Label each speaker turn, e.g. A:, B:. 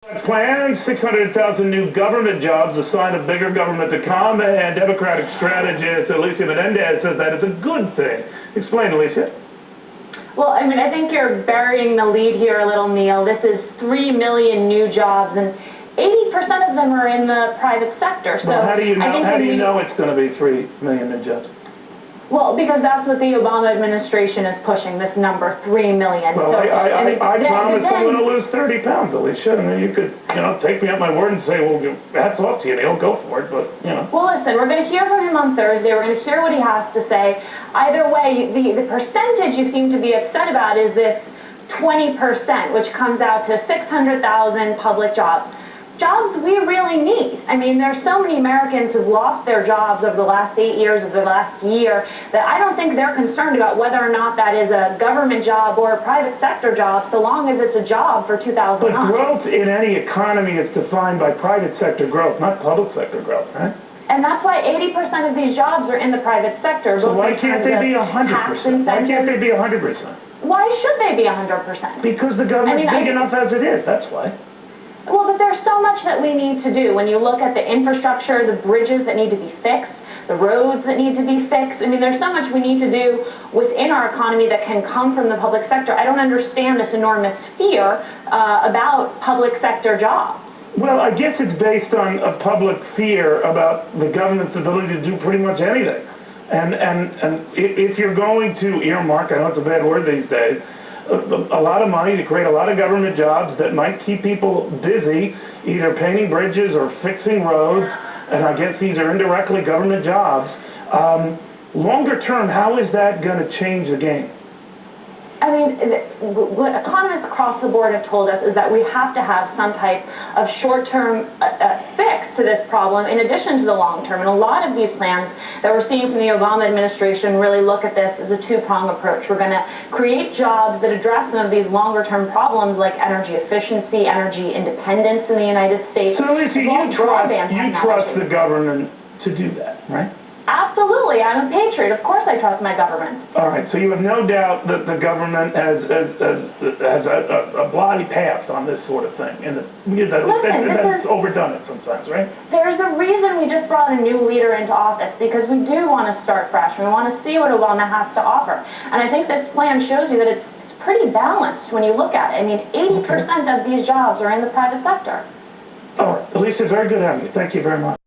A: Plan, 600,000 new government jobs, a sign of bigger government to come, and Democratic strategist Alicia Menendez says that is a good thing. Explain, Alicia.
B: Well, I mean, I think you're burying the lead here a little, Neil. This is 3 million new jobs, and 80% of them are in the private sector. So
A: well, how do you know it's going to be 3 million new jobs?
B: Well, because that's what the Obama administration is pushing, this number, 3 million.
A: Well, so, I promise I'm going to lose 30 pounds, Alicia. I mean, you could, take me at my word and say, well, hats off to you, Neil, go for it, but,
B: Well, listen, we're going to hear from him on Thursday. We're going to hear what he has to say. Either way, the percentage you seem to be upset about is this 20%, which comes out to 600,000 public jobs. Jobs we really need. I mean, there's so many Americans who've lost their jobs over the last 8 years, over the last year, that I don't think they're concerned about whether or not that is a government job or a private sector job, so long as it's a job for 2009.
A: But growth in any economy is defined by private sector growth, not public sector growth, right?
B: And that's why 80% of these jobs are in the private sector.
A: So why can't they be 100%? Why can't they be 100%?
B: Why should they be 100%?
A: Because the government's big enough as it is, that's why.
B: Well, but there's so much that we need to do. When you look at the infrastructure, the bridges that need to be fixed, the roads that need to be fixed, I mean, there's so much we need to do within our economy that can come from the public sector. I don't understand this enormous fear about public sector jobs.
A: Well, I guess it's based on a public fear about the government's ability to do pretty much anything. And if you're going to earmark, I know it's a bad word these days, a lot of money to create a lot of government jobs that might keep people busy, either painting bridges or fixing roads, and I guess these are indirectly government jobs. Longer term, how is that going to change the game?
B: I mean, what economists across the board have told us is that we have to have some type of short-term fix to this problem in addition to the long-term. And a lot of these plans that we're seeing from the Obama administration really look at this as a two-prong approach. We're going to create jobs that address some of these longer-term problems like energy efficiency, energy independence in the United States.
A: So, Alicia, you trust the government to do that, right?
B: Absolutely. I'm a patriot. Of course I trust my government.
A: All right. So you have no doubt that the government has a bloody past on this sort of thing. And that's overdone it sometimes, right?
B: There's a reason we just brought a new leader into office, because we do want to start fresh. We want to see what Obama has to offer. And I think this plan shows you that it's pretty balanced when you look at it. I mean, 80% of these jobs are in the private sector.
A: All right. Alicia, very good having you. Thank you very much.